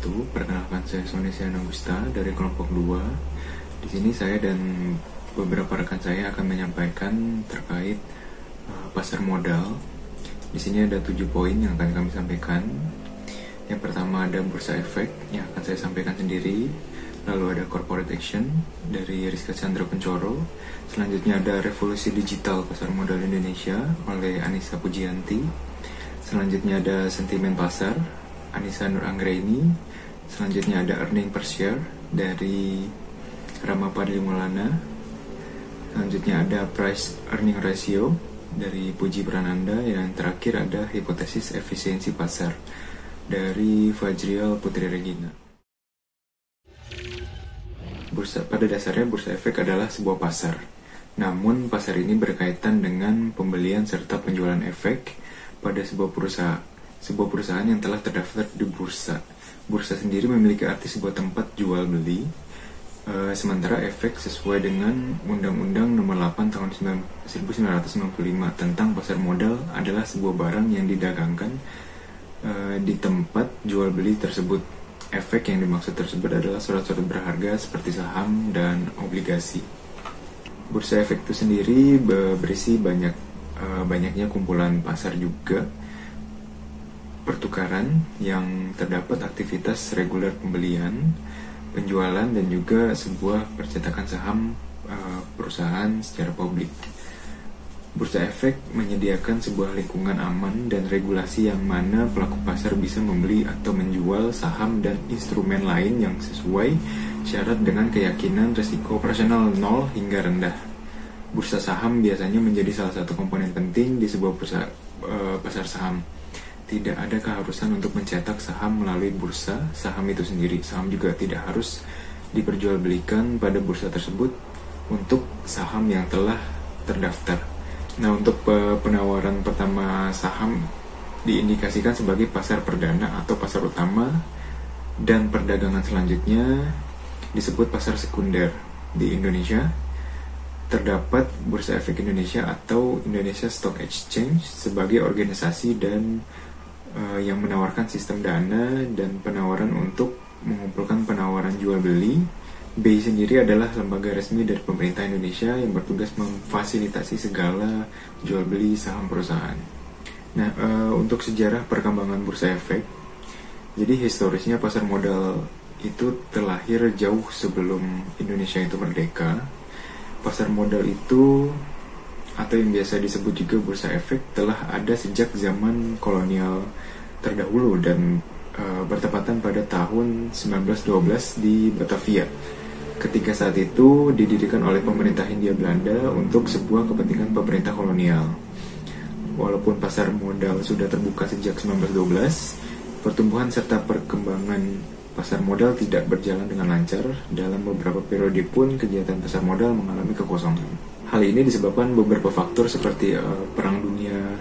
wabarakatuh. Perkenalkan, saya Sony Sianagusta dari kelompok 2. Di sini saya dan beberapa rekan saya akan menyampaikan terkait pasar modal. Di sini ada 7 poin yang akan kami sampaikan. Yang pertama ada bursa efek yang akan saya sampaikan sendiri. Lalu ada corporate action dari Rizka Chandra Pencoro. Selanjutnya ada revolusi digital pasar modal Indonesia oleh Anissa Pujianti. Selanjutnya ada sentimen pasar Anissa Nur Anggraini. Selanjutnya ada earning per share dari Rama Padli Maulana. Selanjutnya ada price earning ratio dari Puji Prananda. Yang terakhir ada hipotesis efisiensi pasar dari Fajrial Putri Regina. Pada dasarnya bursa efek adalah sebuah pasar. Namun pasar ini berkaitan dengan pembelian serta penjualan efek pada sebuah perusahaan yang telah terdaftar di bursa. Bursa sendiri memiliki arti sebuah tempat jual beli, sementara efek sesuai dengan Undang-Undang Nomor 8 Tahun 1995 tentang pasar modal adalah sebuah barang yang didagangkan di tempat jual beli tersebut. Efek yang dimaksud tersebut adalah surat-surat berharga seperti saham dan obligasi. Bursa efek itu sendiri berisi banyaknya kumpulan pasar juga, pertukaran yang terdapat aktivitas reguler pembelian, penjualan, dan juga sebuah percetakan saham perusahaan secara publik. Bursa efek menyediakan sebuah lingkungan aman dan regulasi yang mana pelaku pasar bisa membeli atau menjual saham dan instrumen lain yang sesuai syarat dengan keyakinan risiko operasional 0 hingga rendah. Bursa saham biasanya menjadi salah satu komponen penting di sebuah pasar saham. Tidak ada keharusan untuk mencetak saham melalui bursa saham itu sendiri. Saham juga tidak harus diperjualbelikan pada bursa tersebut untuk saham yang telah terdaftar. Nah, untuk penawaran pertama saham diindikasikan sebagai pasar perdana atau pasar utama, dan perdagangan selanjutnya disebut pasar sekunder. Di Indonesia terdapat Bursa Efek Indonesia atau Indonesia Stock Exchange sebagai organisasi dan yang menawarkan sistem dana dan penawaran untuk mengumpulkan penawaran jual beli. BI sendiri adalah lembaga resmi dari pemerintah Indonesia yang bertugas memfasilitasi segala jual beli saham perusahaan. Nah, untuk sejarah perkembangan bursa efek, jadi historisnya pasar modal itu terlahir jauh sebelum Indonesia itu merdeka. Pasar modal itu, atau yang biasa disebut juga bursa efek, telah ada sejak zaman kolonial terdahulu dan bertepatan pada tahun 1912 di Batavia. Ketika saat itu didirikan oleh pemerintah Hindia Belanda untuk sebuah kepentingan pemerintah kolonial. Walaupun pasar modal sudah terbuka sejak 1912, pertumbuhan serta perkembangan pasar modal tidak berjalan dengan lancar. Dalam beberapa periode pun kegiatan pasar modal mengalami kekosongan. Hal ini disebabkan beberapa faktor seperti Perang Dunia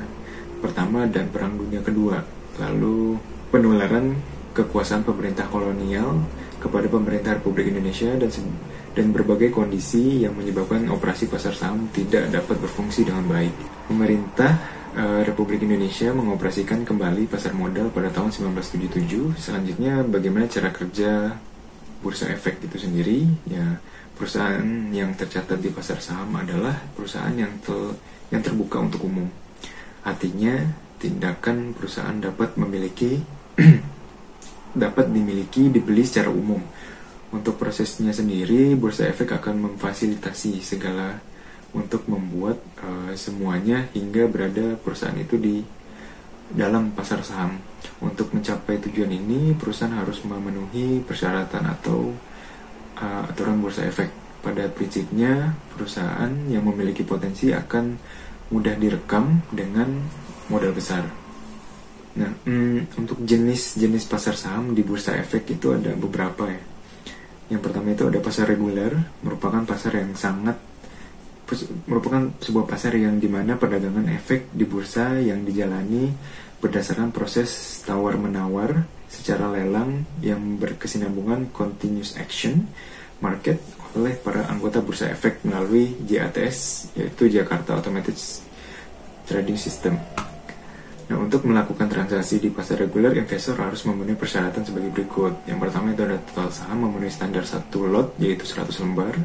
Pertama dan Perang Dunia Kedua, lalu penularan kekuasaan pemerintah kolonial kepada pemerintah Republik Indonesia dan berbagai kondisi yang menyebabkan operasi pasar saham tidak dapat berfungsi dengan baik. Pemerintah Republik Indonesia mengoperasikan kembali pasar modal pada tahun 1977. Selanjutnya, bagaimana cara kerja bursa efek itu sendiri? Ya, perusahaan yang tercatat di pasar saham adalah perusahaan yang terbuka untuk umum. Artinya, tindakan perusahaan dapat dimiliki, dibeli secara umum. Untuk prosesnya sendiri, bursa efek akan memfasilitasi segala untuk membuat semuanya hingga berada perusahaan itu di dalam pasar saham. Untuk mencapai tujuan ini, perusahaan harus memenuhi persyaratan atau aturan bursa efek. Pada prinsipnya, perusahaan yang memiliki potensi akan mudah direkam dengan modal besar. Nah, untuk jenis pasar saham di bursa efek itu ada beberapa ya. Yang pertama itu ada pasar reguler, merupakan sebuah pasar yang dimana perdagangan efek di bursa yang dijalani berdasarkan proses tawar-menawar secara lelang yang berkesinambungan continuous action market oleh para anggota bursa efek melalui JATS, yaitu Jakarta Automated Trading System. Nah, untuk melakukan transaksi di pasar reguler, investor harus memenuhi persyaratan sebagai berikut. Yang pertama itu ada total saham memenuhi standar 1 lot, yaitu 100 lembar.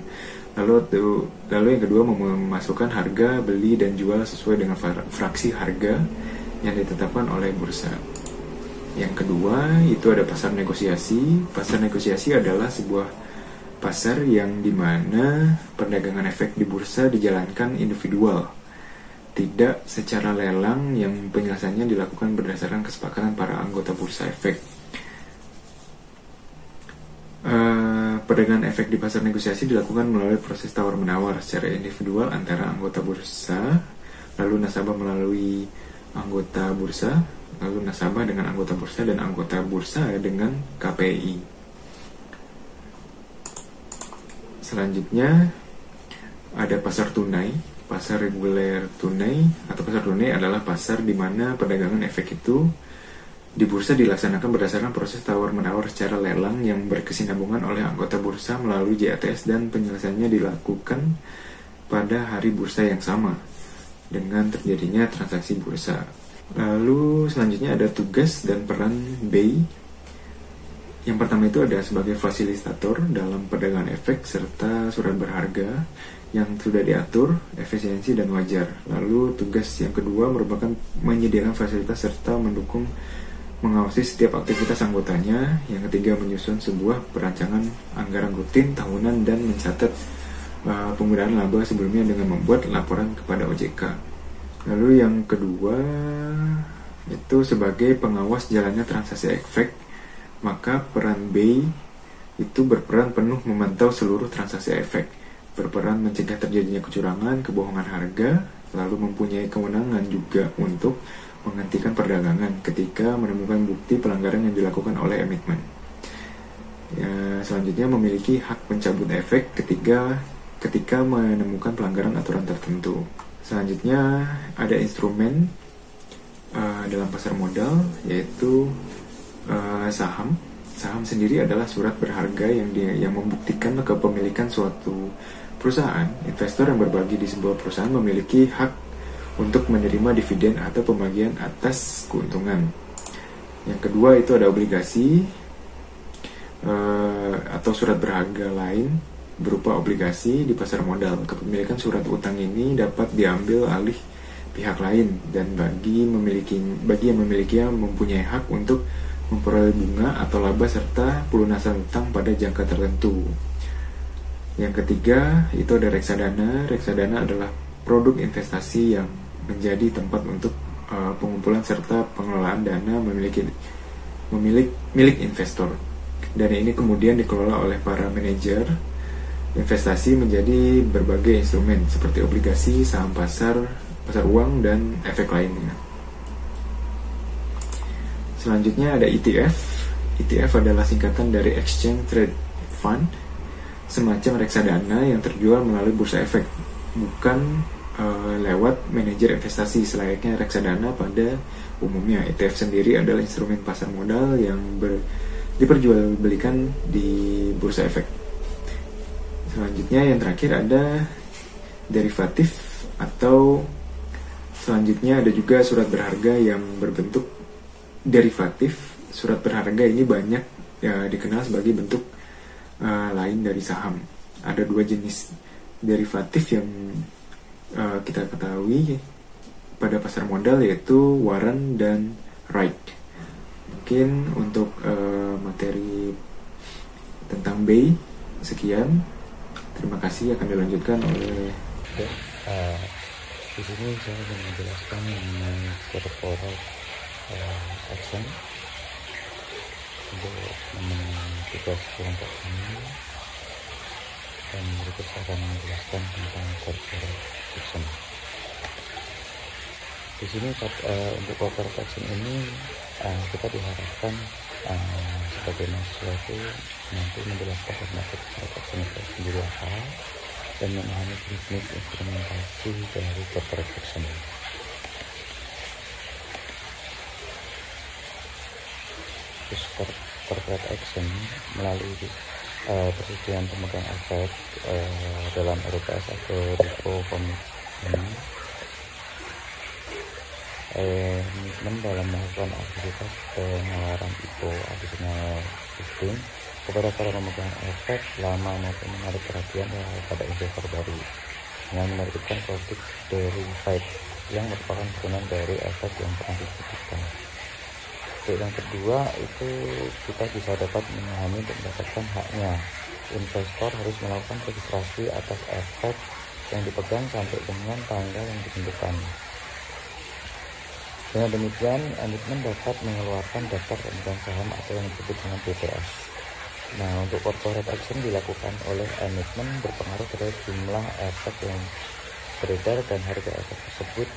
Lalu yang kedua memasukkan harga beli dan jual sesuai dengan fraksi harga yang ditetapkan oleh bursa. Yang kedua itu ada pasar negosiasi. Pasar negosiasi adalah sebuah pasar yang dimana perdagangan efek di bursa dijalankan individual, tidak secara lelang, yang penyelesaiannya dilakukan berdasarkan kesepakatan para anggota bursa efek. Perdagangan efek di pasar negosiasi dilakukan melalui proses tawar-menawar secara individual antara anggota bursa, lalu nasabah melalui anggota bursa, lalu nasabah dengan anggota bursa, dan anggota bursa dengan KPI. Selanjutnya ada pasar tunai. Pasar reguler tunai atau pasar tunai adalah pasar di mana perdagangan efek itu di bursa dilaksanakan berdasarkan proses tawar-menawar secara lelang yang berkesinambungan oleh anggota bursa melalui JATS, dan penyelesaiannya dilakukan pada hari bursa yang sama dengan terjadinya transaksi bursa. Lalu selanjutnya ada tugas dan peran BEI. Yang pertama itu ada sebagai fasilitator dalam perdagangan efek serta surat berharga yang sudah diatur, efisiensi dan wajar. Lalu tugas yang kedua merupakan menyediakan fasilitas serta mendukung mengawasi setiap aktivitas anggotanya. Yang ketiga menyusun sebuah perancangan anggaran rutin tahunan dan mencatat penggunaan laba sebelumnya dengan membuat laporan kepada OJK. Lalu yang kedua itu sebagai pengawas jalannya transaksi efek, maka peran BEI itu berperan penuh memantau seluruh transaksi efek, berperan mencegah terjadinya kecurangan, kebohongan harga, lalu mempunyai kewenangan juga untuk menghentikan perdagangan ketika menemukan bukti pelanggaran yang dilakukan oleh emitmen. Selanjutnya memiliki hak pencabut efek ketika menemukan pelanggaran aturan tertentu. Selanjutnya ada instrumen dalam pasar modal, yaitu saham. Saham sendiri adalah surat berharga yang membuktikan kepemilikan suatu perusahaan. Investor yang berbagi di sebuah perusahaan memiliki hak untuk menerima dividen atau pembagian atas keuntungan. Yang kedua itu ada obligasi atau surat berharga lain berupa obligasi di pasar modal. Kepemilikan surat utang ini dapat diambil alih pihak lain, dan bagi yang memilikinya mempunyai hak untuk memperoleh bunga atau laba serta pelunasan utang pada jangka tertentu. Yang ketiga itu ada reksadana. Reksadana adalah produk investasi yang menjadi tempat untuk pengumpulan serta pengelolaan dana milik investor. Dana ini kemudian dikelola oleh para manajer investasi menjadi berbagai instrumen seperti obligasi, saham pasar uang, dan efek lainnya. Selanjutnya ada ETF. ETF adalah singkatan dari Exchange Trade Fund, semacam reksadana yang terjual melalui bursa efek, bukan lewat manajer investasi selayaknya reksadana pada umumnya. ETF sendiri adalah instrumen pasar modal yang diperjualbelikan di bursa efek. Selanjutnya yang terakhir ada derivatif, atau selanjutnya ada juga surat berharga yang berbentuk derivatif. Surat berharga ini banyak dikenal sebagai bentuk lain dari saham. Ada dua jenis derivatif yang kita ketahui pada pasar modal, yaitu warrant dan right. Mungkin untuk materi tentang BEI sekian. Terima kasih, akan dilanjutkan oleh di sini saya akan menjelaskan mengenai corporate action untuk memenuhi tugas kelompok ini, dan berikut saya akan menjelaskan tentang corporate action. Di sini untuk corporate action ini kita diharapkan sebagai mahasiswa itu nanti menjelaskan tentang corporate action itu sendiri apa, dan memahami jenis instrumentasi dari corporate action. Terus corporate action melalui persetujuan pemegang efek dalam RUPS atau RICO Komisi komitmen dalam melakukan aktivitas penawaran IPO additional listing kepada para pemegang efek lama maupun menarik perhatian pada investor baru dengan menerbitkan produk derivative yang merupakan turunan dari efek yang pernah disebutkan. Untuk yang kedua itu kita bisa dapat memahami dan mendapatkan haknya. Investor harus melakukan registrasi atas efek yang dipegang sampai dengan tanggal yang ditentukan. Dengan demikian, emiten dapat mengeluarkan daftar pemegang saham atau yang disebut dengan DPS. Nah, untuk corporate action dilakukan oleh emiten berpengaruh pada jumlah efek yang beredar dan harga efek tersebut.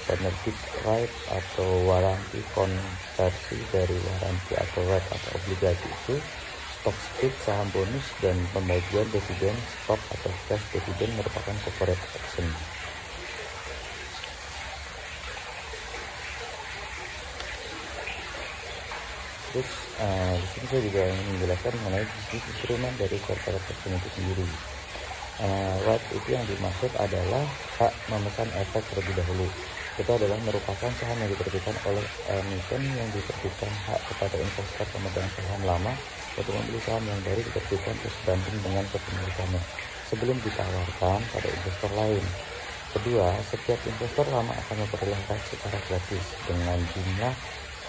Penerbit right atau waranti konversi dari waranti atau right atau obligasi itu, stock split saham bonus, dan pembagian dividen stock atau cash dividen merupakan corporate action. Terus di sini saya juga ingin menjelaskan mengenai bisnis instrumen dari corporate action itu sendiri. Right itu yang dimaksud adalah hak memesan efek terlebih dahulu. Itu adalah merupakan saham yang diterbitkan oleh emiten yang diterbitkan hak kepada investor pemegang saham lama untuk membeli saham yang baru diterbitkan sebanding dengan kepemilikannya sebelum ditawarkan pada investor lain. Kedua, setiap investor lama akan memperoleh right secara gratis dengan jumlah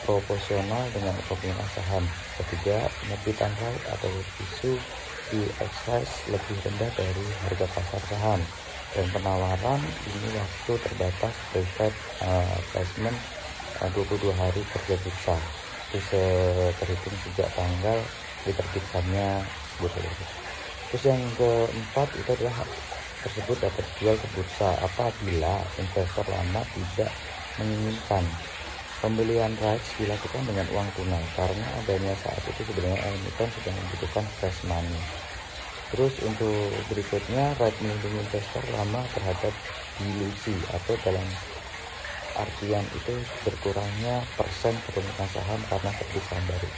proporsional dengan kepemilikan saham. Ketiga, penerbitan right atau isu di exercise lebih rendah dari harga pasar saham, dan penawaran ini waktu terbatas private placement 22 hari kerja bursa itu terhitung sejak tanggal diterbitkannya. Terus yang keempat itu adalah hak tersebut dapat dijual ke bursa apabila investor lama tidak menginginkan. Pembelian rights dilakukan dengan uang tunai karena adanya saat itu sebenarnya emiten sedang membutuhkan fresh money. Terus untuk berikutnya, right melindungi investor lama terhadap dilusi atau dalam artian itu berkurangnya persen kepemilikan saham karena terbit saham baru.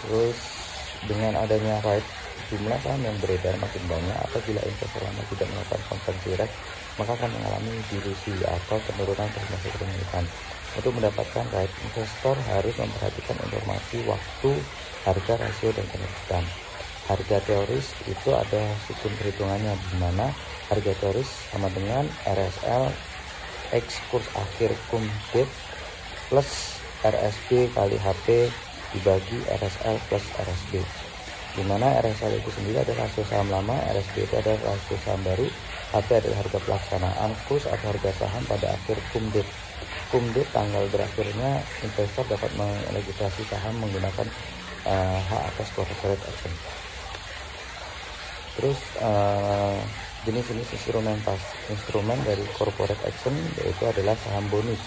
Terus dengan adanya right, jumlah saham yang beredar makin banyak. Apabila investor lama tidak melakukan konversi right, maka akan mengalami dilusi atau penurunan persentase kepemilikan. Untuk mendapatkan right, investor harus memperhatikan informasi waktu, harga, rasio, dan penerbitan. Harga teoris itu ada sistem perhitungannya, di mana harga teoris sama dengan RSL X kurs akhir cum date plus RSB kali HP dibagi RSL plus RSB, di mana RSL itu sendiri adalah rasio saham lama, RSB itu adalah rasio saham baru, HP adalah harga pelaksanaan kurs atau harga saham pada akhir cum date. Cum date tanggal berakhirnya investor dapat meregistrasi saham menggunakan hak atas corporate action. Terus jenis-jenis instrumen dari corporate action yaitu adalah saham bonus.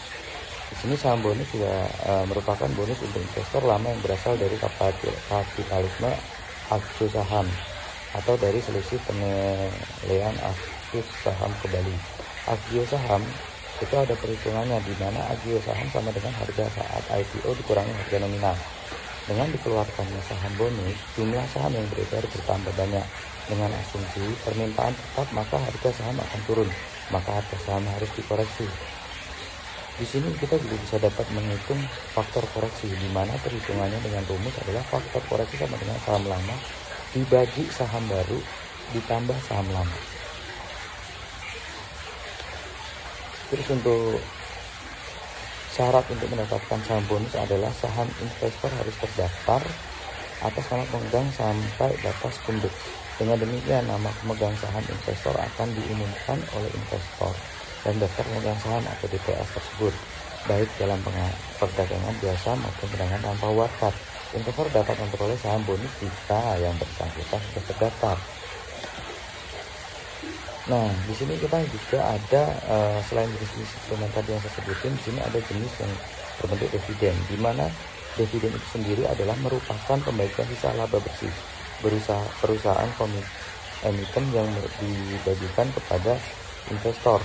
Di sini saham bonus juga merupakan bonus untuk investor lama yang berasal dari kapitalisme aksio saham atau dari selisih penilaian aktif saham kembali. Aksio saham itu ada perhitungannya, di mana aksio saham sama dengan harga saat IPO dikurangi harga nominal. Dengan dikeluarkannya saham bonus, jumlah saham yang beredar bertambah banyak. Dengan asumsi permintaan tetap, maka harga saham akan turun, maka harga saham harus dikoreksi. Di sini kita juga bisa dapat menghitung faktor koreksi, di mana perhitungannya dengan rumus adalah faktor koreksi sama dengan saham lama dibagi saham baru ditambah saham lama. Terus untuk syarat untuk mendapatkan saham bonus adalah saham investor harus terdaftar atas nama pemegang sampai batas cum date. Dengan demikian, nama pemegang saham investor akan diumumkan oleh investor dan daftar pemegang saham atau DPS tersebut, baik dalam perdagangan biasa maupun perdagangan tanpa wakat. Investor dapat memperoleh saham bonus jika yang bersangkutan sudah terdaftar. Nah, di sini kita juga ada selain jenis instrumen tadi yang saya sebutin, di sini ada jenis yang berbentuk dividen, di mana dividen itu sendiri adalah merupakan pembagian sisa laba bersih perusahaan emiten yang dibagikan kepada investor.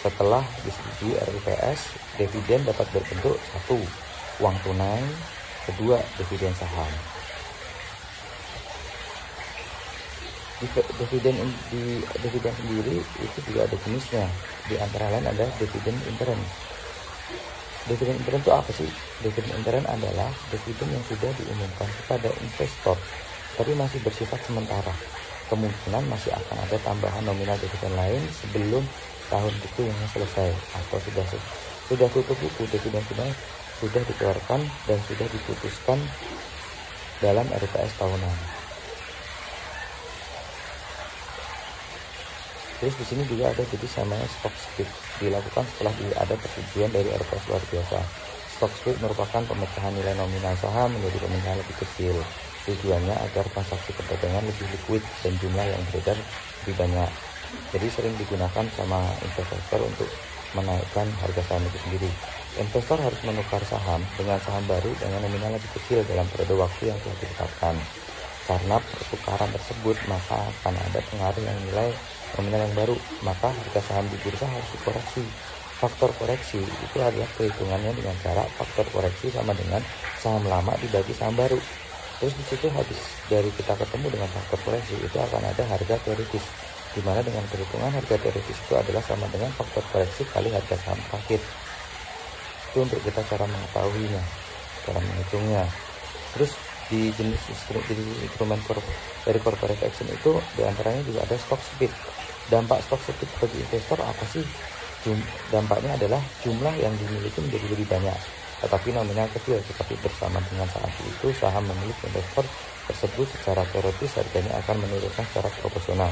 Setelah disetujui RUPS, dividen dapat berbentuk 1. Uang tunai, 2. Dividen saham. Dividen sendiri itu juga ada jenisnya. Di antara lain ada dividen intern. Dividen intern itu apa sih? Dividen intern adalah dividen yang sudah diumumkan kepada investor, tapi masih bersifat sementara. Kemungkinan masih akan ada tambahan nominal dividen lain sebelum tahun buku yang selesai, atau sudah tutup buku. Dividen sudah dikeluarkan dan sudah diputuskan dalam RPS tahunan. Terus di sini juga ada jadi namanya stock split, dilakukan setelah ada persetujuan dari RPS luar biasa. Stock split merupakan pemecahan nilai nominal saham menjadi pemecahan lebih kecil. Tujuannya agar transaksi perdagangan lebih liquid dan jumlah yang beredar lebih banyak. Jadi sering digunakan sama investor untuk menaikkan harga saham itu sendiri. Investor harus menukar saham dengan saham baru dengan nominal lebih kecil dalam periode waktu yang telah ditetapkan. Karena pertukaran tersebut maka akan ada pengaruh yang nilai nominal yang baru, maka harga saham di bursa harus dikoreksi. Faktor koreksi itu adalah perhitungannya dengan cara faktor koreksi sama dengan saham lama dibagi saham baru. Terus di situ habis dari kita ketemu dengan faktor koreksi itu akan ada harga teoritis, di mana dengan perhitungan harga teoritis itu adalah sama dengan faktor koreksi kali harga saham terakhir. Itu untuk kita cara mengetahuinya, cara menghitungnya. Terus di jenis instrumen dari corporate action itu diantaranya juga ada stock split. Dampak stock split bagi investor apa sih? Dampaknya adalah jumlah yang dimiliki menjadi lebih banyak, tetapi nominal kecil. Tetapi bersama dengan saat itu saham milik investor tersebut secara teoritis harganya akan menurunkan secara proporsional.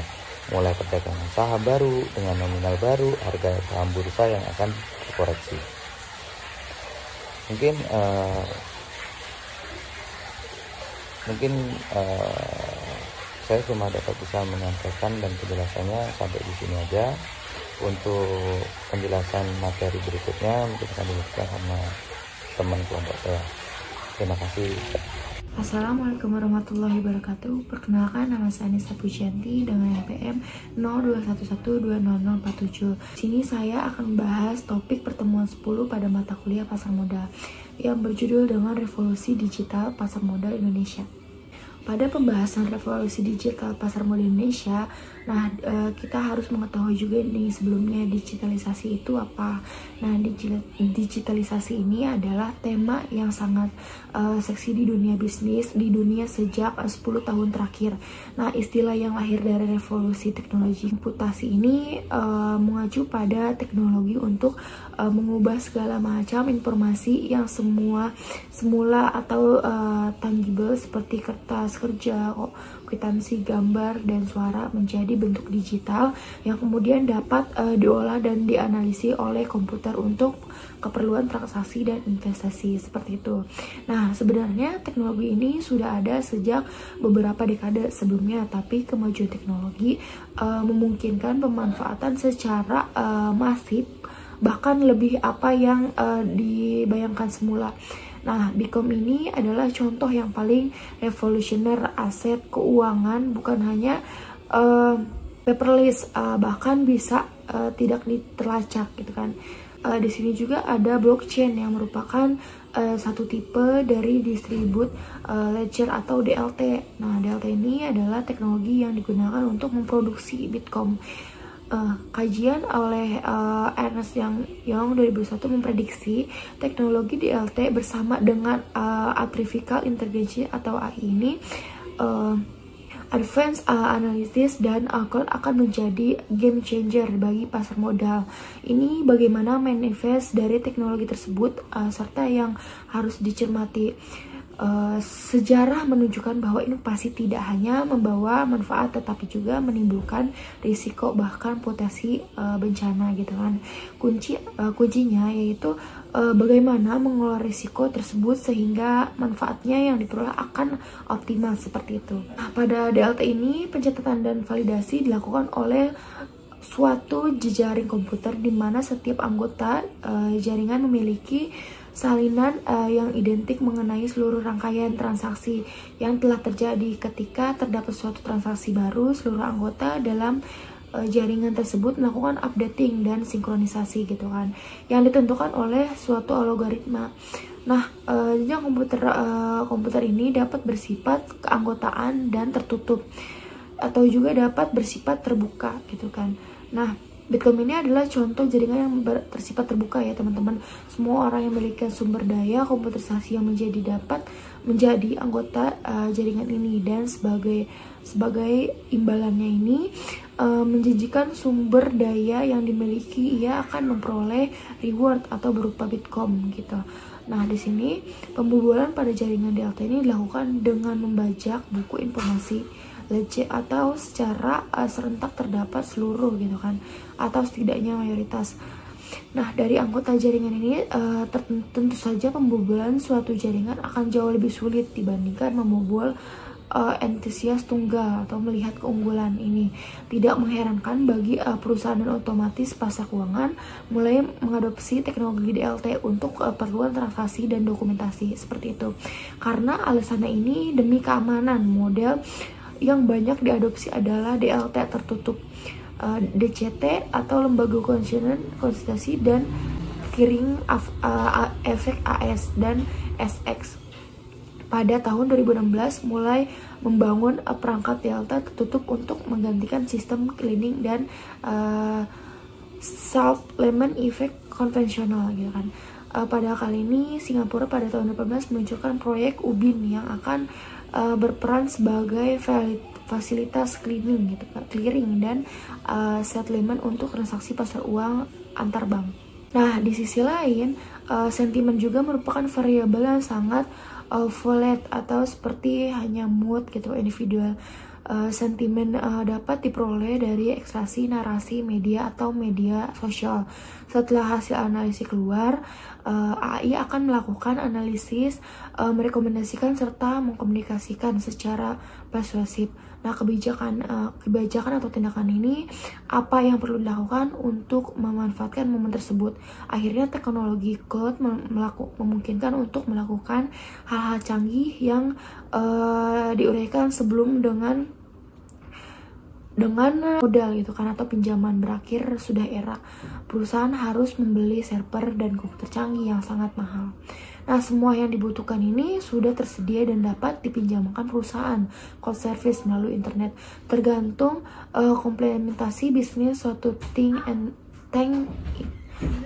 Mulai perdagangan saham baru dengan nominal baru, harga saham bursa yang akan dikoreksi. Mungkin saya cuma dapat bisa menyampaikan dan penjelasannya sampai di sini aja. Untuk penjelasan materi berikutnya mungkin akan dilakukan sama teman kelompok saya. Terima kasih. Assalamualaikum warahmatullahi wabarakatuh. Perkenalkan, nama saya Anissa Pujianti dengan NPM 0211200047. Sini saya akan membahas topik pertemuan 10 pada mata kuliah pasar modal yang berjudul dengan revolusi digital pasar modal Indonesia. Pada pembahasan revolusi digital pasar modal Indonesia, kita harus mengetahui juga nih sebelumnya digitalisasi itu apa. Nah, digitalisasi ini adalah tema yang sangat seksi di dunia bisnis, di dunia sejak 10 tahun terakhir. Nah, istilah yang lahir dari revolusi teknologi komputasi ini mengacu pada teknologi untuk mengubah segala macam informasi yang semula atau tangible seperti kertas, kerja, kwitansi, gambar, dan suara menjadi bentuk digital yang kemudian dapat diolah dan dianalisis oleh komputer untuk keperluan transaksi dan investasi seperti itu. Nah, sebenarnya teknologi ini sudah ada sejak beberapa dekade sebelumnya, tapi kemajuan teknologi memungkinkan pemanfaatan secara masif, bahkan lebih apa yang dibayangkan semula. Nah, Bitcoin ini adalah contoh yang paling revolusioner aset keuangan, bukan hanya paperless, bahkan bisa tidak diterlacak gitu kan. Di sini juga ada blockchain yang merupakan satu tipe dari distribute ledger atau DLT. Nah, DLT ini adalah teknologi yang digunakan untuk memproduksi Bitcoin. Kajian oleh Ernst Young 2001 memprediksi teknologi DLT bersama dengan Artificial Intelligence atau AI ini Advanced Analysis dan Cloud akan menjadi game changer bagi pasar modal. Ini bagaimana manifest dari teknologi tersebut serta yang harus dicermati. Sejarah menunjukkan bahwa inovasi tidak hanya membawa manfaat tetapi juga menimbulkan risiko bahkan potensi bencana gitu kan. Kuncinya yaitu bagaimana mengelola risiko tersebut sehingga manfaatnya yang diperoleh akan optimal seperti itu. Nah, pada DLT ini pencatatan dan validasi dilakukan oleh suatu jejaring komputer di mana setiap anggota jaringan memiliki salinan yang identik mengenai seluruh rangkaian transaksi yang telah terjadi. Ketika terdapat suatu transaksi baru, seluruh anggota dalam jaringan tersebut melakukan updating dan sinkronisasi gitu kan, yang ditentukan oleh suatu algoritma. Nah, jenjang komputer ini dapat bersifat keanggotaan dan tertutup. atau juga dapat bersifat terbuka gitu kan. Nah, Bitkom ini adalah contoh jaringan yang bersifat terbuka ya teman-teman. Semua orang yang memiliki sumber daya komputerisasi yang dapat menjadi anggota jaringan ini, dan sebagai imbalannya ini menjanjikan sumber daya yang dimiliki ia akan memperoleh reward atau berupa Bitkom gitu. Nah, di sini pembobolan pada jaringan DLT ini dilakukan dengan membajak buku informasi atau secara serentak terdapat seluruh gitu kan, atau setidaknya mayoritas. Nah, dari anggota jaringan ini tentu saja pembobolan suatu jaringan akan jauh lebih sulit dibandingkan membobol entusias tunggal atau melihat keunggulan ini. Tidak mengherankan bagi perusahaan dan otomatis pasar keuangan mulai mengadopsi teknologi DLT untuk keperluan transaksi dan dokumentasi seperti itu. Karena alasannya ini demi keamanan. Model yang banyak diadopsi adalah DLT tertutup, DCT atau lembaga konsentrasi dan clearing efek AS dan SX. Pada tahun 2016 mulai membangun perangkat DLT tertutup untuk menggantikan sistem clearing dan self-lemon effect konvensional gitu kan. Pada kali ini Singapura pada tahun 2018 meluncurkan proyek UBIN yang akan berperan sebagai fasilitas clearing gitu, clearing dan settlement untuk transaksi pasar uang antar bank. Nah, di sisi lain, sentimen juga merupakan variabel yang sangat volatile atau seperti hanya mood gitu individual. Sentimen dapat diperoleh dari ekstraksi narasi media atau media sosial. Setelah hasil analisis keluar, AI akan melakukan analisis, merekomendasikan serta mengkomunikasikan secara persuasif. Nah, kebijakan atau tindakan ini apa yang perlu dilakukan untuk memanfaatkan momen tersebut. Akhirnya teknologi cloud memungkinkan untuk melakukan hal-hal canggih yang diuraikan sebelum dengan modal gitu kan, atau pinjaman. Berakhir sudah era perusahaan harus membeli server dan komputer canggih yang sangat mahal. Nah, semua yang dibutuhkan ini sudah tersedia dan dapat dipinjamkan perusahaan cloud service melalui internet, tergantung komplementasi bisnis suatu thing and tank.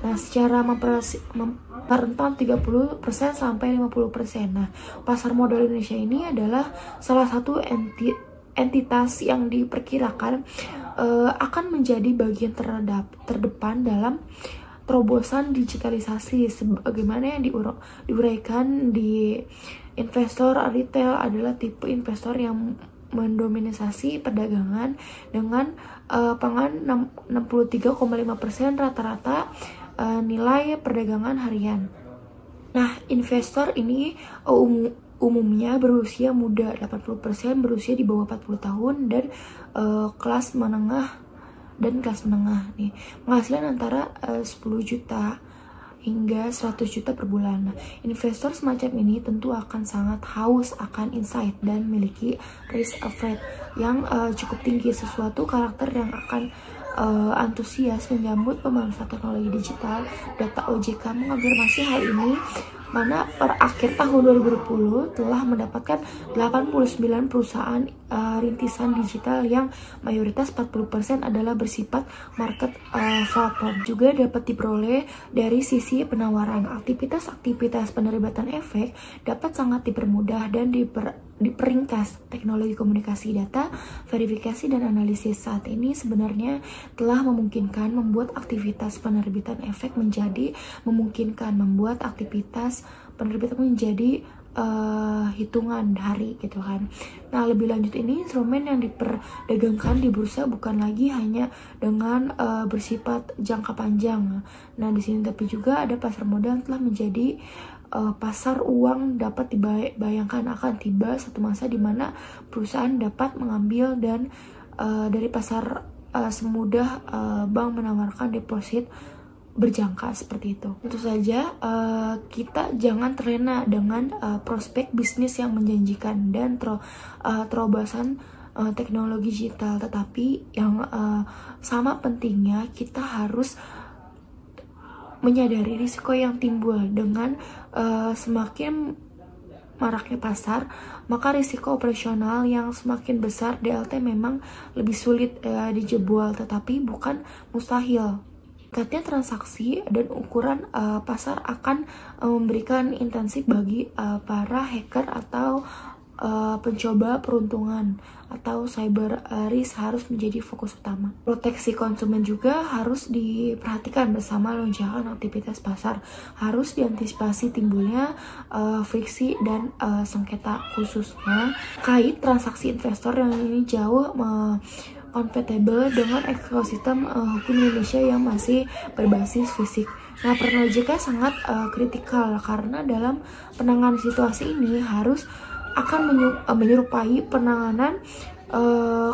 Nah, secara memperentang 30% sampai 50%. Nah, pasar modal Indonesia ini adalah salah satu entitas yang diperkirakan akan menjadi bagian terdepan dalam terobosan digitalisasi. Sebagaimana yang diuraikan di investor retail adalah tipe investor yang mendominasi perdagangan dengan pangan 63,5% rata-rata nilai perdagangan harian. Nah, investor ini umumnya berusia muda, 80% berusia di bawah 40 tahun dan kelas menengah nih. Penghasilan antara 10 juta hingga 100 juta per bulan. Nah, investor semacam ini tentu akan sangat haus akan insight dan memiliki risk afraid yang cukup tinggi, sesuatu karakter yang akan antusias menyambut pemanfaatan teknologi digital. Data OJK mengonfirmasi hal ini, mana per akhir tahun 2020 telah mendapatkan 89 perusahaan rintisan digital yang mayoritas 40% adalah bersifat market platform. Juga dapat diperoleh dari sisi penawaran. Aktivitas penerbitan efek dapat sangat dipermudah dan diperingkas. Teknologi komunikasi data, verifikasi dan analisis saat ini sebenarnya telah memungkinkan membuat aktivitas penerbitan efek membuat aktivitas penerbitan menjadi hitungan hari gitu kan. Nah, lebih lanjut ini instrumen yang diperdagangkan di bursa bukan lagi hanya dengan bersifat jangka panjang. Nah, di sini tapi juga ada pasar modal telah menjadi pasar uang. Dapat dibayangkan akan tiba satu masa di mana perusahaan dapat mengambil dan dari pasar semudah bank menawarkan deposit berjangka seperti itu. Tentu saja kita jangan terlena dengan prospek bisnis yang menjanjikan dan terobosan teknologi digital, tetapi yang sama pentingnya kita harus menyadari risiko yang timbul dengan semakin maraknya pasar, maka risiko operasional yang semakin besar DLT memang lebih sulit dijebol, tetapi bukan mustahil. Meningkatnya transaksi dan ukuran pasar akan memberikan intensif bagi para hacker atau pencoba peruntungan atau cyber risk harus menjadi fokus utama. Proteksi konsumen juga harus diperhatikan bersama lonjakan aktivitas pasar. Harus diantisipasi timbulnya friksi dan sengketa, khususnya kait transaksi investor yang ini jauh kompatibel dengan ekosistem hukum Indonesia yang masih berbasis fisik. Nah, peran OJK sangat kritikal karena dalam penanganan situasi ini harus akan menyerupai penanganan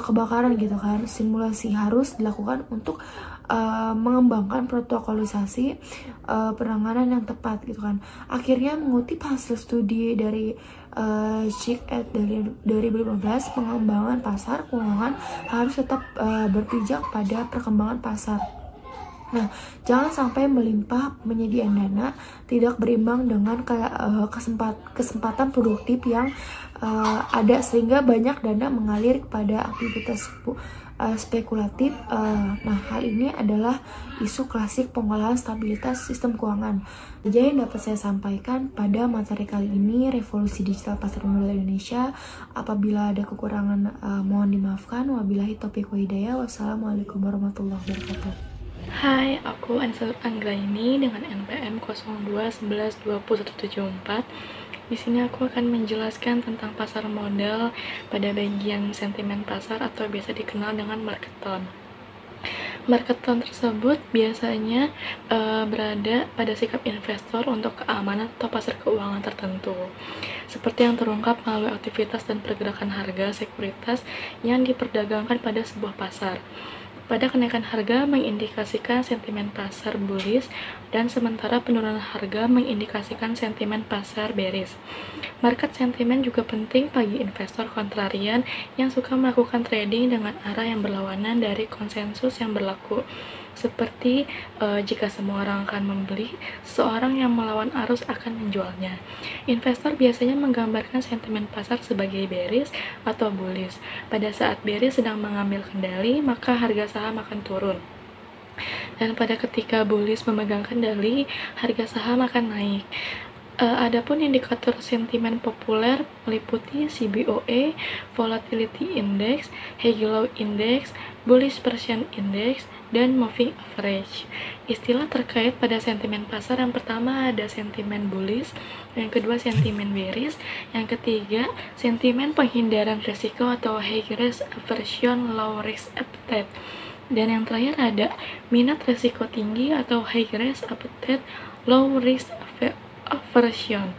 kebakaran gitu kan. Simulasi harus dilakukan untuk mengembangkan protokolisasi penanganan yang tepat gitu kan. Akhirnya mengutip hasil studi dari Chick et dari 2015, pengembangan pasar keuangan harus tetap berpijak pada perkembangan pasar. Nah, jangan sampai melimpah penyediaan dana tidak berimbang dengan kesempatan produktif yang ada, sehingga banyak dana mengalir kepada aktivitas spekulatif. Nah, hal ini adalah isu klasik pengolahan stabilitas sistem keuangan. Jadi yang dapat saya sampaikan pada materi kali ini, revolusi digital pasar modal Indonesia. Apabila ada kekurangan mohon dimaafkan. Wabillahi taufiq wa hidayah. Wassalamualaikum warahmatullahi wabarakatuh. Hai, aku Anggraini dengan NPM 0211207174. Di sini aku akan menjelaskan tentang pasar modal pada bagian sentimen pasar atau biasa dikenal dengan market tone. Market tone tersebut biasanya berada pada sikap investor untuk keamanan atau pasar keuangan tertentu, seperti yang terungkap melalui aktivitas dan pergerakan harga sekuritas yang diperdagangkan pada sebuah pasar. Pada kenaikan harga mengindikasikan sentimen pasar bullish dan sementara penurunan harga mengindikasikan sentimen pasar bearish. Market sentimen juga penting bagi investor kontrarian yang suka melakukan trading dengan arah yang berlawanan dari konsensus yang berlaku. Seperti jika semua orang akan membeli, seseorang yang melawan arus akan menjualnya. Investor biasanya menggambarkan sentimen pasar sebagai bearish atau bullish. Pada saat bearish sedang mengambil kendali, maka harga saham akan turun. Dan pada ketika bullish memegang kendali, harga saham akan naik. Adapun indikator sentimen populer meliputi CBOE, Volatility Index, Haglow Index, Bullish Percent Index, dan Moving Average. Istilah terkait pada sentimen pasar yang pertama ada sentimen bullish, yang kedua sentimen bearish, yang ketiga sentimen penghindaran risiko atau high risk aversion, low risk appetite, dan yang terakhir ada minat risiko tinggi atau high risk appetite, low risk aversion.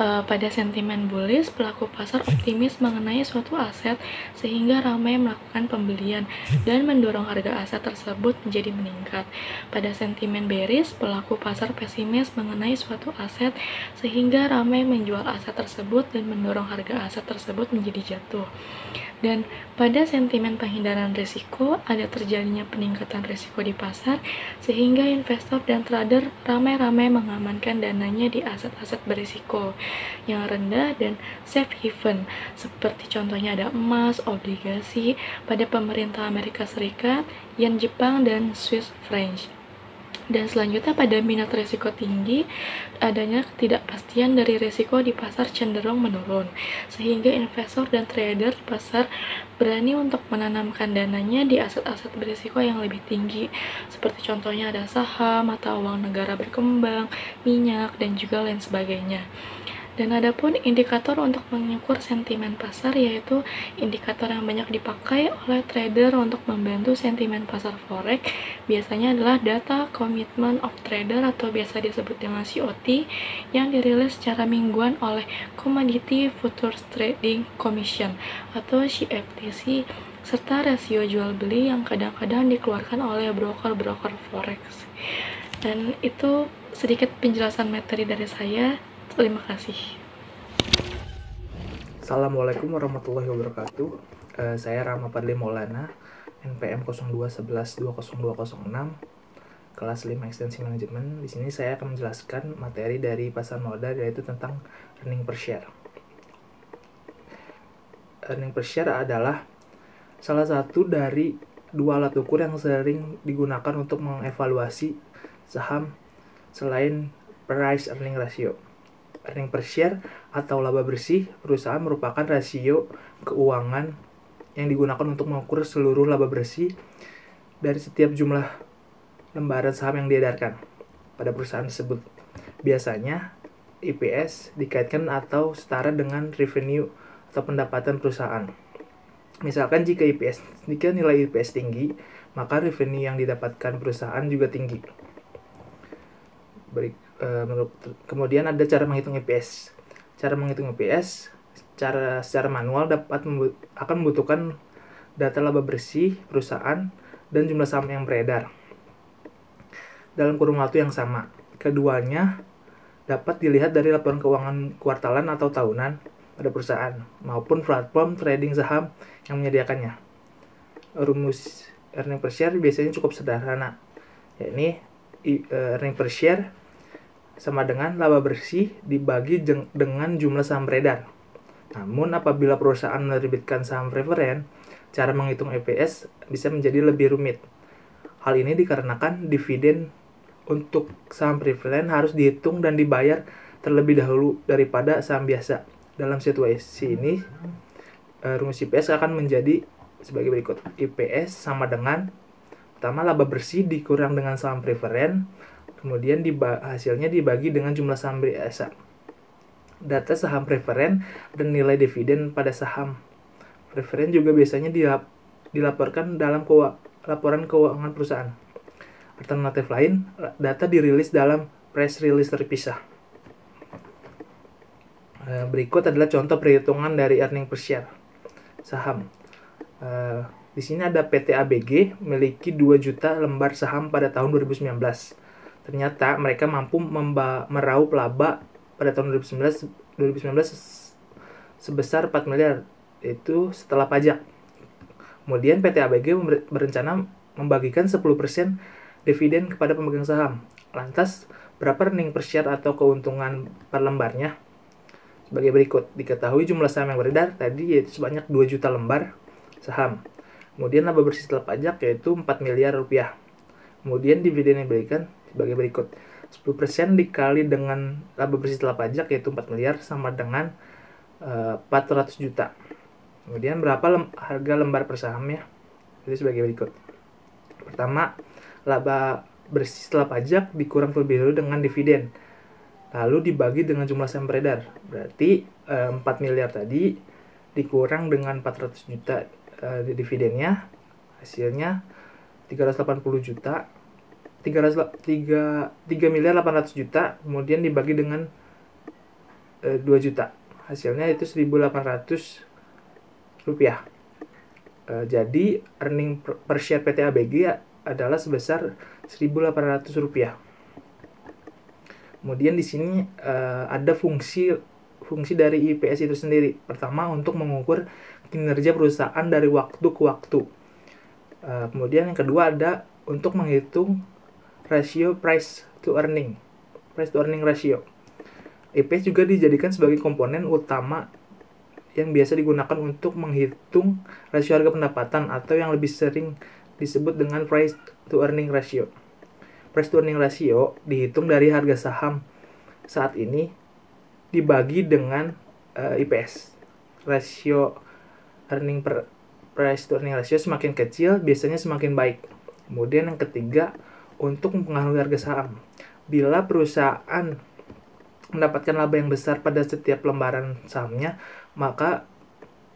Pada sentimen bullish, pelaku pasar optimis mengenai suatu aset sehingga ramai melakukan pembelian dan mendorong harga aset tersebut menjadi meningkat. Pada sentimen bearish, pelaku pasar pesimis mengenai suatu aset sehingga ramai menjual aset tersebut dan mendorong harga aset tersebut menjadi jatuh. Dan pada sentimen penghindaran risiko, ada terjadinya peningkatan risiko di pasar sehingga investor dan trader ramai-ramai mengamankan dananya di aset-aset berisiko yang rendah dan safe haven, seperti contohnya ada emas, obligasi pada pemerintah Amerika Serikat, yen Jepang, dan Swiss franc. Dan selanjutnya pada minat risiko tinggi, adanya ketidakpastian dari risiko di pasar cenderung menurun, sehingga investor dan trader di pasar berani untuk menanamkan dananya di aset-aset berisiko yang lebih tinggi, seperti contohnya ada saham, mata uang negara berkembang, minyak, dan juga lain sebagainya. Dan adapun indikator untuk mengukur sentimen pasar, yaitu indikator yang banyak dipakai oleh trader untuk membantu sentimen pasar forex, biasanya adalah data commitment of trader atau biasa disebut dengan COT, yang dirilis secara mingguan oleh Commodity Futures Trading Commission atau CFTC, serta rasio jual beli yang kadang-kadang dikeluarkan oleh broker-broker forex. Dan itu sedikit penjelasan materi dari saya. Terima kasih. Assalamualaikum warahmatullahi wabarakatuh. Saya Rama Padli Maulana, NPM 0211200206. kelas 5 ekstensi manajemen. Di sini saya akan menjelaskan materi dari pasar modal, yaitu tentang earning per share. Earning per share adalah salah satu dari dua alat ukur yang sering digunakan untuk mengevaluasi saham selain price earning ratio. Earning per share atau laba bersih perusahaan merupakan rasio keuangan yang digunakan untuk mengukur seluruh laba bersih dari setiap jumlah lembaran saham yang diedarkan pada perusahaan tersebut. Biasanya EPS dikaitkan atau setara dengan revenue atau pendapatan perusahaan. Misalkan jika nilai EPS tinggi, maka revenue yang didapatkan perusahaan juga tinggi. Kemudian ada cara menghitung EPS. Cara menghitung EPS secara manual akan membutuhkan data laba bersih perusahaan dan jumlah saham yang beredar dalam kurun waktu yang sama. Keduanya dapat dilihat dari laporan keuangan kuartalan atau tahunan pada perusahaan maupun platform trading saham yang menyediakannya. Rumus earning per share biasanya cukup sederhana, yakni earning per share sama dengan laba bersih dibagi dengan jumlah saham beredar. Namun apabila perusahaan menerbitkan saham preferen, cara menghitung EPS bisa menjadi lebih rumit. Hal ini dikarenakan dividen untuk saham preferen harus dihitung dan dibayar terlebih dahulu daripada saham biasa. Dalam situasi ini, rumus EPS akan menjadi sebagai berikut. EPS sama dengan pertama laba bersih dikurang dengan saham preferen, kemudian hasilnya dibagi dengan jumlah saham biasa. Data saham preferen dan nilai dividen pada saham preferen juga biasanya dilaporkan dalam laporan keuangan perusahaan. Alternatif lain, data dirilis dalam press release terpisah. Berikut adalah contoh perhitungan dari earning per share saham. Di sini ada PT ABG memiliki 2 juta lembar saham pada tahun 2019. Ternyata mereka mampu meraup laba pada tahun 2019 sebesar 4 miliar, yaitu setelah pajak. Kemudian PT ABG berencana membagikan 10% dividen kepada pemegang saham. Lantas, berapa earning per share atau keuntungan per lembarnya? Sebagai berikut, diketahui jumlah saham yang beredar tadi yaitu sebanyak 2 juta lembar saham. Kemudian laba bersih setelah pajak yaitu 4 miliar rupiah. Kemudian dividen yang diberikan sebagai berikut. 10% dikali dengan laba bersih setelah pajak yaitu 4 miliar sama dengan 400 juta. Kemudian berapa harga lembar per sahamnya? Jadi sebagai berikut. Pertama, laba bersih setelah pajak dikurang terlebih dahulu dengan dividen, lalu dibagi dengan jumlah saham beredar. Berarti 4 miliar tadi dikurang dengan 400 juta dividennya, hasilnya 380 juta, 3 miliar 800 juta, kemudian dibagi dengan 2 juta, hasilnya itu 1.800 rupiah. Jadi earning per share PT ABG adalah sebesar 1.800 rupiah. Kemudian di sini ada fungsi dari EPS itu sendiri. Pertama, untuk mengukur kinerja perusahaan dari waktu ke waktu. Kemudian yang kedua ada untuk menghitung rasio price to earning ratio. EPS juga dijadikan sebagai komponen utama yang biasa digunakan untuk menghitung rasio harga pendapatan atau yang lebih sering disebut dengan price to earning ratio. Price to earning ratio dihitung dari harga saham saat ini dibagi dengan EPS. Rasio price to earning ratio semakin kecil biasanya semakin baik. Kemudian yang ketiga, untuk mempengaruhi harga saham. Bila perusahaan mendapatkan laba yang besar pada setiap lembaran sahamnya, maka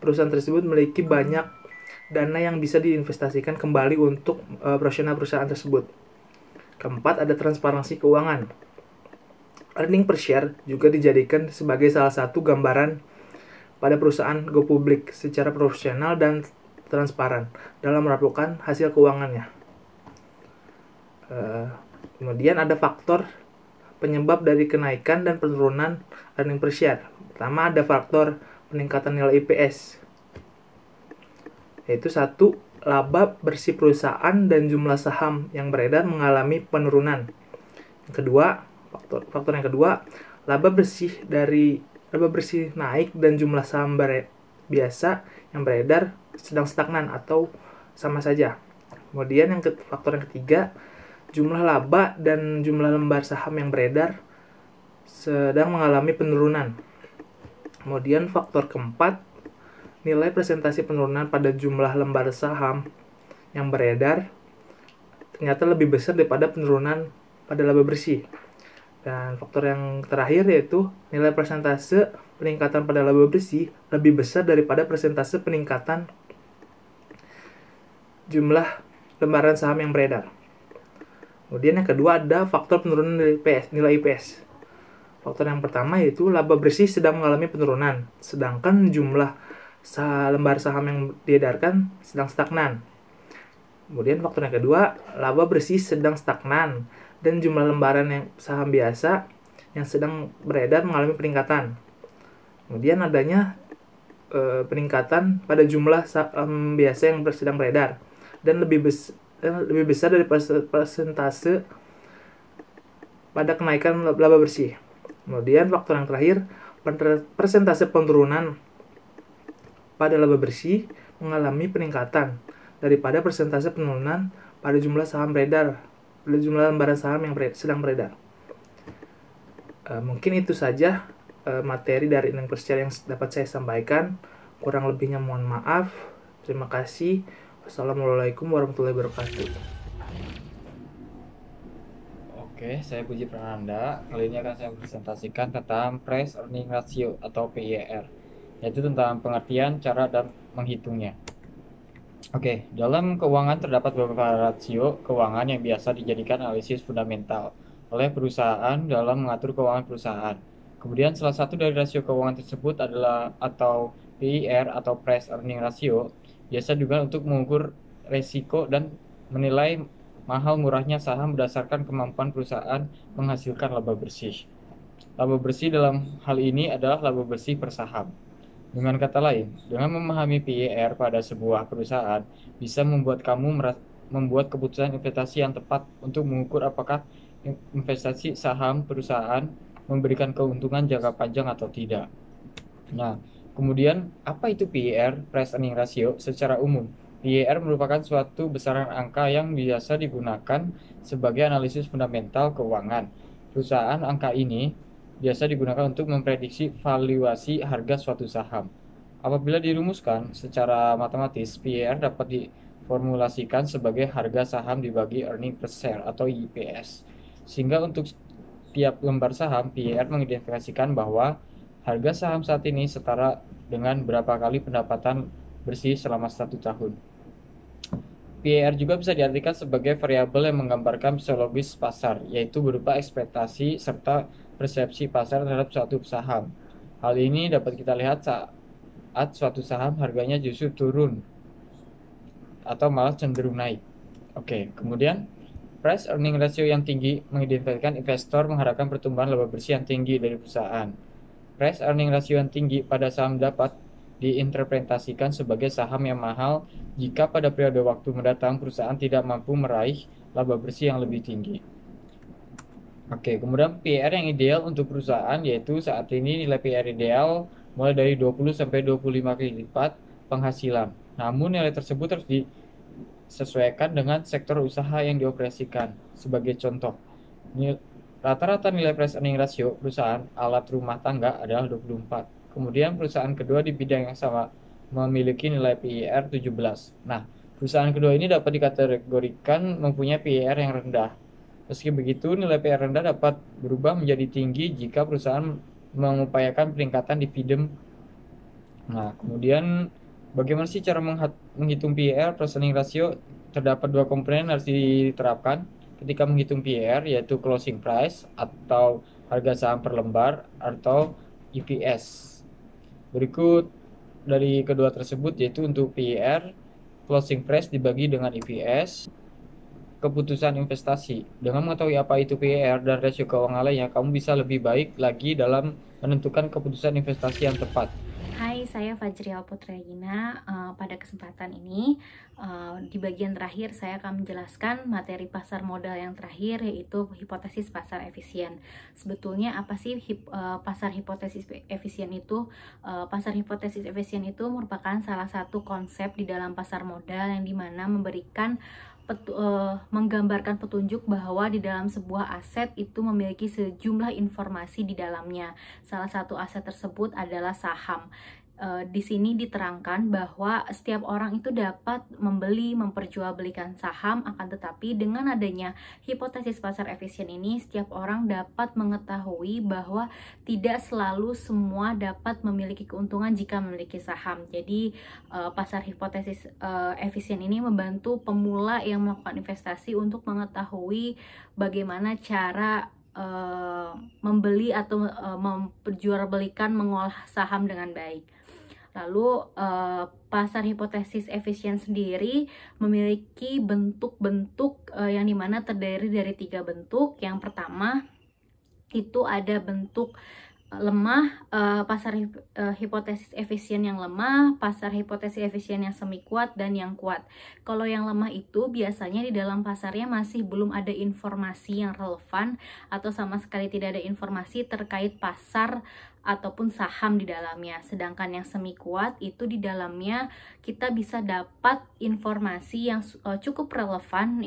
perusahaan tersebut memiliki banyak dana yang bisa diinvestasikan kembali untuk operasional perusahaan tersebut. Keempat, ada transparansi keuangan. Earning per share juga dijadikan sebagai salah satu gambaran pada perusahaan go public secara profesional dan transparan dalam melaporkan hasil keuangannya. Kemudian ada faktor penyebab dari kenaikan dan penurunan earning per share. Pertama, ada faktor peningkatan nilai EPS, yaitu 1. laba bersih perusahaan dan jumlah saham yang beredar mengalami penurunan. Yang kedua, faktor yang kedua, laba bersih naik dan jumlah saham biasa yang beredar sedang stagnan atau sama saja. Kemudian faktor yang ketiga, jumlah laba dan jumlah lembar saham yang beredar sedang mengalami penurunan. Kemudian faktor keempat, nilai presentasi penurunan pada jumlah lembar saham yang beredar ternyata lebih besar daripada penurunan pada laba bersih. Dan faktor yang terakhir yaitu nilai persentase peningkatan pada laba bersih lebih besar daripada persentase peningkatan jumlah lembaran saham yang beredar. Kemudian yang kedua ada faktor penurunan nilai IPS. Faktor yang pertama yaitu laba bersih sedang mengalami penurunan, sedangkan jumlah lembar saham yang diedarkan sedang stagnan. Kemudian faktor yang kedua, laba bersih sedang stagnan dan jumlah lembaran yang saham biasa yang sedang beredar mengalami peningkatan. Kemudian adanya peningkatan pada jumlah saham biasa yang sedang beredar dan lebih besar dari persentase pada kenaikan laba bersih. Kemudian faktor yang terakhir, persentase penurunan pada laba bersih mengalami peningkatan daripada persentase penurunan pada jumlah saham beredar, pada jumlah lembaran saham yang sedang beredar. Mungkin itu saja materi dari Ineng Per Share yang dapat saya sampaikan. Kurang lebihnya mohon maaf. Terima kasih. Wassalamualaikum warahmatullahi wabarakatuh. Oke, saya Puji Prananda. Kali ini akan saya presentasikan tentang Price Earning Ratio atau PER, yaitu tentang pengertian, cara, dan menghitungnya. Oke, dalam keuangan terdapat beberapa rasio keuangan yang biasa dijadikan analisis fundamental oleh perusahaan dalam mengatur keuangan perusahaan. Kemudian salah satu dari rasio keuangan tersebut adalah atau PER atau Price Earning Ratio, biasa digunakan untuk mengukur resiko dan menilai mahal murahnya saham berdasarkan kemampuan perusahaan menghasilkan laba bersih. Laba bersih dalam hal ini adalah laba bersih per saham. Dengan kata lain, dengan memahami PER pada sebuah perusahaan bisa membuat kamu membuat keputusan investasi yang tepat untuk mengukur apakah investasi saham perusahaan memberikan keuntungan jangka panjang atau tidak. Nah, kemudian apa itu PER, Price Earning Ratio? Secara umum, PER merupakan suatu besaran angka yang biasa digunakan sebagai analisis fundamental keuangan perusahaan. Angka ini biasa digunakan untuk memprediksi valuasi harga suatu saham. Apabila dirumuskan secara matematis, PER dapat diformulasikan sebagai harga saham dibagi earning per share atau EPS. Sehingga untuk tiap lembar saham, PER mengidentifikasikan bahwa harga saham saat ini setara dengan berapa kali pendapatan bersih selama 1 tahun. PER juga bisa diartikan sebagai variabel yang menggambarkan psikologis pasar, yaitu berupa ekspektasi serta persepsi pasar terhadap suatu saham. Hal ini dapat kita lihat saat suatu saham harganya justru turun atau malah cenderung naik. Oke, kemudian Price Earning Ratio yang tinggi mengidentifikasikan investor mengharapkan pertumbuhan laba bersih yang tinggi dari perusahaan. Price Earning Ratio yang tinggi pada saham dapat diinterpretasikan sebagai saham yang mahal jika pada periode waktu mendatang perusahaan tidak mampu meraih laba bersih yang lebih tinggi. Oke, kemudian PER yang ideal untuk perusahaan yaitu saat ini nilai PER ideal mulai dari 20 sampai 25 kali lipat penghasilan. Namun nilai tersebut harus disesuaikan dengan sektor usaha yang dioperasikan. Sebagai contoh, rata-rata nilai Price Earning Ratio perusahaan alat rumah tangga adalah 24. Kemudian perusahaan kedua di bidang yang sama memiliki nilai PER 17. Nah, perusahaan kedua ini dapat dikategorikan mempunyai PER yang rendah. Meski begitu, nilai PER rendah dapat berubah menjadi tinggi jika perusahaan mengupayakan peningkatan dividen. Nah, kemudian bagaimana sih cara menghitung PER, Price Earning Ratio? Terdapat 2 komponen yang harus diterapkan ketika menghitung PER, yaitu closing price atau harga saham per lembar atau EPS. Berikut dari kedua tersebut yaitu untuk PER, closing price dibagi dengan EPS, keputusan investasi. Dengan mengetahui apa itu PER dan rasio keuangan lainnya, kamu bisa lebih baik lagi dalam menentukan keputusan investasi yang tepat. Hai, saya Fajrial Putragina. Pada kesempatan ini, di bagian terakhir saya akan menjelaskan materi pasar modal yang terakhir, yaitu hipotesis pasar efisien. Sebetulnya apa sih pasar hipotesis efisien itu? Pasar hipotesis efisien itu merupakan salah satu konsep di dalam pasar modal yang dimana memberikan menggambarkan petunjuk bahwa di dalam sebuah aset itu memiliki sejumlah informasi di dalamnya. Salah satu aset tersebut adalah saham. Di sini diterangkan bahwa setiap orang itu dapat membeli, memperjualbelikan saham, akan tetapi dengan adanya hipotesis pasar efisien ini, setiap orang dapat mengetahui bahwa tidak selalu semua dapat memiliki keuntungan jika memiliki saham. Jadi pasar hipotesis efisien ini membantu pemula yang melakukan investasi untuk mengetahui bagaimana cara membeli atau memperjualbelikan, mengolah saham dengan baik. Lalu pasar hipotesis efisien sendiri memiliki bentuk-bentuk yang dimana terdiri dari 3 bentuk. Yang pertama itu ada bentuk lemah, pasar hipotesis efisien yang lemah, pasar hipotesis efisien yang semi kuat, dan yang kuat. Kalau yang lemah itu biasanya di dalam pasarnya masih belum ada informasi yang relevan atau sama sekali tidak ada informasi terkait pasar ataupun saham di dalamnya. Sedangkan yang semi kuat itu di dalamnya kita bisa dapat informasi yang cukup relevan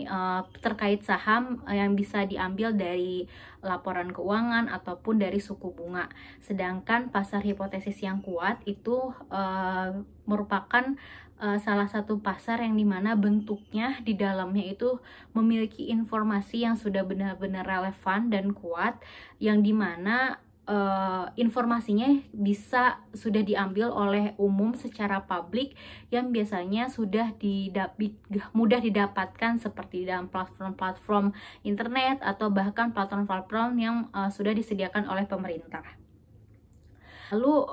terkait saham yang bisa diambil dari laporan keuangan ataupun dari suku bunga. Sedangkan pasar hipotesis yang kuat itu merupakan salah satu pasar yang dimana bentuknya di dalamnya itu memiliki informasi yang sudah benar-benar relevan dan kuat, yang dimana informasinya sudah diambil oleh umum secara publik, yang biasanya sudah mudah didapatkan seperti dalam platform-platform internet atau bahkan platform-platform yang sudah disediakan oleh pemerintah. Lalu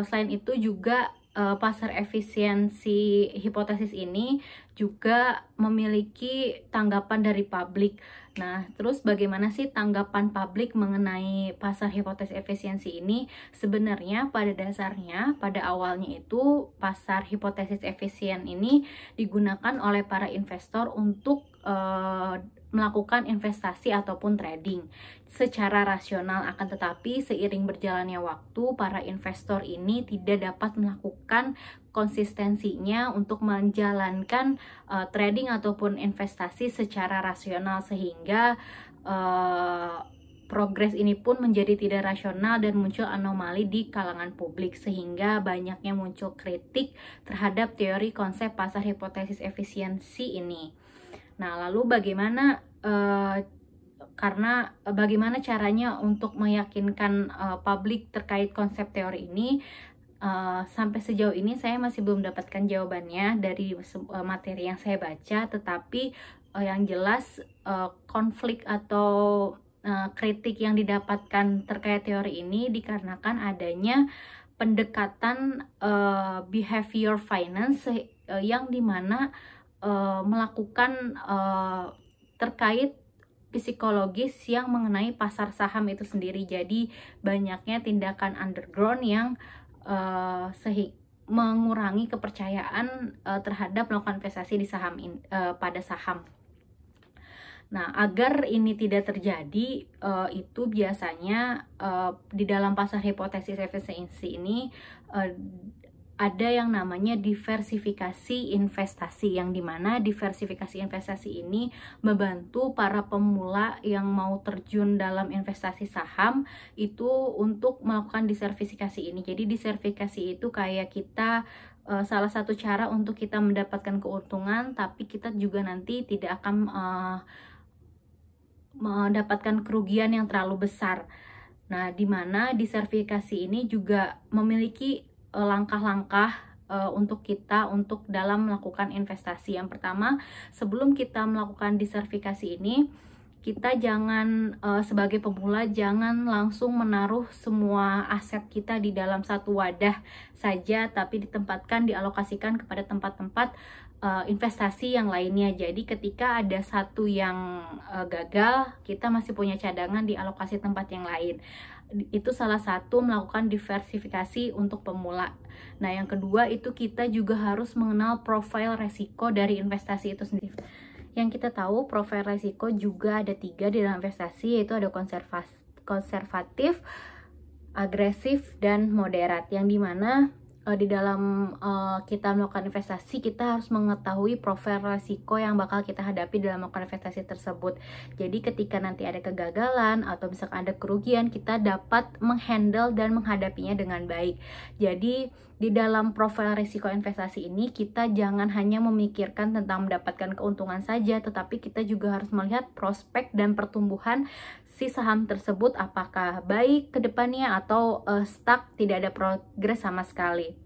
selain itu juga pasar efisiensi hipotesis ini juga memiliki tanggapan dari publik. Nah, terus bagaimana sih tanggapan publik mengenai pasar hipotesis efisiensi ini? Sebenarnya pada dasarnya, pada awalnya itu pasar hipotesis efisien ini digunakan oleh para investor untuk melakukan investasi ataupun trading secara rasional. Akan tetapi seiring berjalannya waktu, para investor ini tidak dapat melakukan konsistensinya untuk menjalankan trading ataupun investasi secara rasional, sehingga progres ini pun menjadi tidak rasional dan muncul anomali di kalangan publik, sehingga banyaknya muncul kritik terhadap teori konsep pasar hipotesis efisiensi ini. Nah, lalu bagaimana caranya untuk meyakinkan publik terkait konsep teori ini? Sampai sejauh ini saya masih belum mendapatkan jawabannya dari materi yang saya baca, tetapi yang jelas konflik atau kritik yang didapatkan terkait teori ini dikarenakan adanya pendekatan behavior finance yang dimana melakukan terkait psikologis yang mengenai pasar saham itu sendiri. Jadi banyaknya tindakan underground yang mengurangi kepercayaan terhadap melakukan investasi di saham pada saham. Nah, agar ini tidak terjadi, itu biasanya di dalam pasar hipotesis efisiensi ini ada yang namanya diversifikasi investasi, yang dimana diversifikasi investasi ini membantu para pemula yang mau terjun dalam investasi saham itu untuk melakukan diversifikasi ini. Jadi diversifikasi itu kayak kita salah satu cara untuk kita mendapatkan keuntungan, tapi kita juga nanti tidak akan mendapatkan kerugian yang terlalu besar. Nah, dimana diversifikasi ini juga memiliki langkah-langkah untuk kita untuk dalam melakukan investasi. Yang pertama, sebelum kita melakukan diversifikasi ini, kita jangan sebagai pemula jangan langsung menaruh semua aset kita di dalam satu wadah saja, tapi dialokasikan kepada tempat-tempat investasi yang lainnya. Jadi ketika ada satu yang gagal, kita masih punya cadangan di alokasi tempat yang lain. Itu salah satu melakukan diversifikasi untuk pemula. Nah, yang kedua itu kita juga harus mengenal profil resiko dari investasi itu sendiri. Yang kita tahu profil resiko juga ada 3 di dalam investasi, yaitu ada konservatif, agresif, dan moderat. Yang dimana di dalam kita melakukan investasi, kita harus mengetahui profil resiko yang bakal kita hadapi dalam melakukan investasi tersebut. Jadi ketika nanti ada kegagalan atau misalkan ada kerugian, kita dapat menghandle dan menghadapinya dengan baik. Jadi di dalam profil risiko investasi ini, kita jangan hanya memikirkan tentang mendapatkan keuntungan saja, tetapi kita juga harus melihat prospek dan pertumbuhan si saham tersebut, apakah baik ke depannya atau stuck, tidak ada progres sama sekali.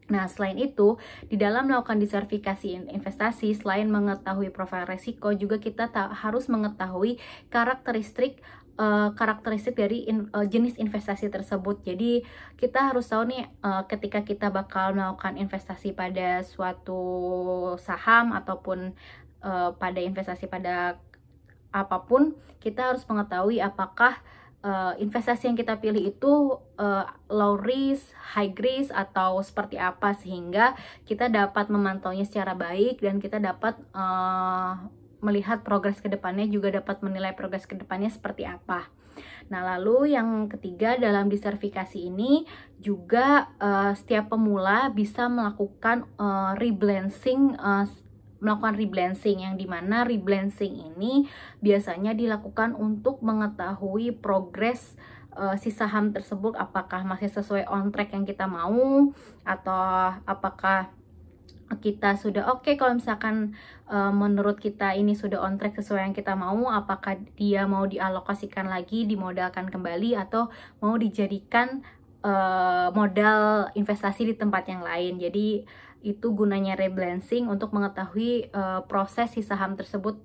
Nah, selain itu, di dalam melakukan diversifikasi investasi, selain mengetahui profil risiko, juga kita harus mengetahui karakteristik dari jenis investasi tersebut. Jadi kita harus tahu nih, ketika kita bakal melakukan investasi pada suatu saham ataupun pada investasi pada apapun, kita harus mengetahui apakah investasi yang kita pilih itu low risk, high risk, atau seperti apa, sehingga kita dapat memantaunya secara baik dan kita dapat melihat progres ke depannya, juga dapat menilai progres ke depannya seperti apa. Nah, lalu yang ketiga, dalam diversifikasi ini juga setiap pemula bisa melakukan rebalancing, yang dimana rebalancing ini biasanya dilakukan untuk mengetahui progres si saham tersebut, apakah masih sesuai on track yang kita mau, atau apakah kita sudah oke. Kalau misalkan menurut kita ini sudah on track sesuai yang kita mau, apakah dia mau dialokasikan lagi, dimodalkan kembali, atau mau dijadikan modal investasi di tempat yang lain. Jadi itu gunanya rebalancing untuk mengetahui proses si saham tersebut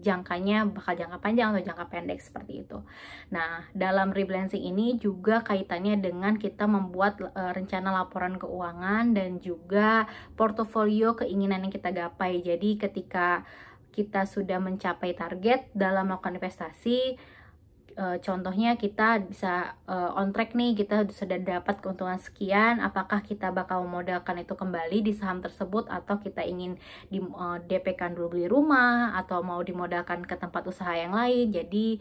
jangkanya bakal jangka panjang atau jangka pendek, seperti itu. Nah, dalam rebalancing ini juga kaitannya dengan kita membuat rencana laporan keuangan dan juga portofolio keinginan yang kita gapai. Jadi ketika kita sudah mencapai target dalam melakukan investasi, contohnya kita bisa on track nih, kita sudah dapat keuntungan sekian, apakah kita bakal memodalkan itu kembali di saham tersebut, atau kita ingin di DP-kan dulu beli rumah, atau mau dimodalkan ke tempat usaha yang lain. Jadi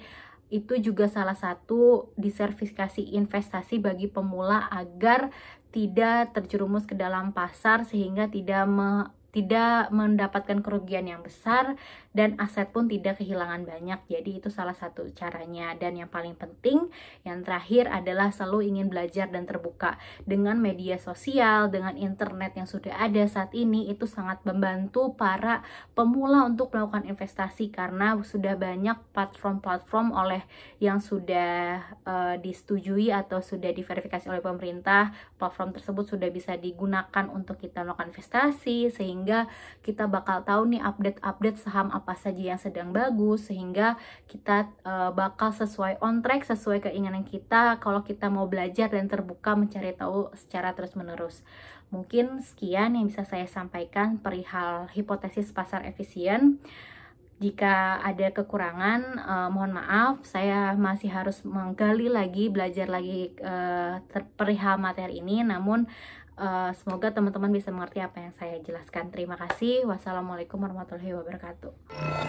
itu juga salah satu diversifikasi investasi bagi pemula agar tidak terjerumus ke dalam pasar sehingga tidak mendapatkan kerugian yang besar dan aset pun tidak kehilangan banyak. Jadi itu salah satu caranya. Dan yang paling penting, yang terakhir adalah selalu ingin belajar dan terbuka. Dengan media sosial, dengan internet yang sudah ada saat ini, itu sangat membantu para pemula untuk melakukan investasi, karena sudah banyak platform-platform yang sudah disetujui atau sudah diverifikasi oleh pemerintah. Platform tersebut sudah bisa digunakan untuk kita melakukan investasi, sehingga kita bakal tahu nih update saham apa saja yang sedang bagus, sehingga kita bakal sesuai on track, sesuai keinginan kita kalau kita mau belajar dan terbuka mencari tahu secara terus-menerus. Mungkin sekian yang bisa saya sampaikan perihal hipotesis pasar efisien. Jika ada kekurangan, mohon maaf, saya masih harus menggali lagi, belajar lagi perihal materi ini. Namun semoga teman-teman bisa mengerti apa yang saya jelaskan. Terima kasih. Wassalamualaikum warahmatullahi wabarakatuh.